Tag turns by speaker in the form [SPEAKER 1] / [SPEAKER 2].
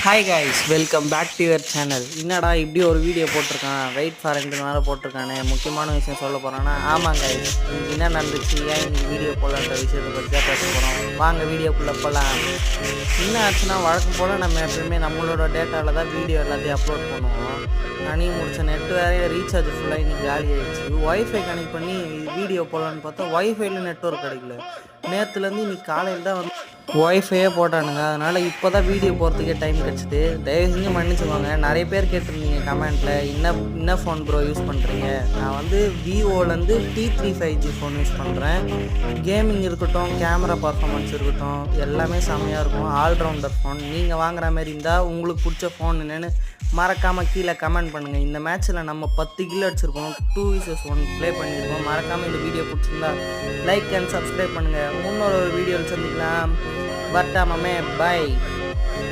[SPEAKER 1] Hi guys, welcome back to your channel. என்னடா இப்படி ஒரு வீடியோ போட்டிருக்கான், வெயிட் ஃபார் 2 நாளாக போட்டிருக்கானே, முக்கியமான விஷயம் சொல்ல போகிறான்னா, ஆமாம் கைஸ், இன்னைக்கு என்ன நடந்துச்சு, ஏன் இன்னைக்கு வீடியோ போடலான்ற விஷயத்தை பற்றி தான் பேச போகிறோம். வாங்க வீடியோக்குள்ளே போகலாம். என்ன ஆச்சுன்னா, வழக்கம் போல் நம்ம எப்பயுமே நம்மளோட டேட்டாவில் தான் வீடியோ எல்லாத்தையும் அப்லோட் பண்ணுவோம். அன்றைக்கி முடிச்ச நெட் வேறு ரீசார்ஜ் ஃபுல்லாக இன்றைக்கி காலி ஆகிடுச்சு. ஒய்ஃபை கனெக்ட் பண்ணி வீடியோ போடலான்னு பார்த்தா ஒய்ஃபைல நெட்ஒர்க் கிடைக்கல. நேற்றுலேருந்து இன்னைக்கு காலையில் தான் வந்து ஒய்ஃபையே போட்டானுங்க. அதனால் இப்போ தான் வீடியோ போகிறதுக்கே டைம் கிடச்சிது. தயவு செஞ்சு மன்னிச்சுக்கோங்க. நிறைய பேர் கேட்டிருந்தீங்க கமெண்ட்டில், என்ன ஃபோன் ப்ரோ யூஸ் பண்ணுறீங்க. நான் வந்து விவோலேருந்து T3 5G ஃபோன் யூஸ் பண்ணுறேன். கேமிங் இருக்கட்டும், கேமரா பர்ஃபார்மன்ஸ் இருக்கட்டும், எல்லாமே செம்மையாக இருக்கும். Allrounder phone. நீங்கள் வாங்குற மாதிரி இருந்தால் உங்களுக்கு பிடிச்ச ஃபோன் என்னென்னு மறக்காமல் கீழே கமெண்ட் பண்ணுங்கள். இந்த மேட்ச்சில் நம்ம 10 கில் அடிச்சிருக்கோம், 2vs1 ப்ளே பண்ணியிருக்கோம். மறக்காமல் இந்த வீடியோ பிடிச்சிருந்தா லைக் அண்ட் சப்ஸ்கிரைப் பண்ணுங்கள். முன்னொரு வீடியோவில் சந்திக்கலாம். பட்டாமே பாய்.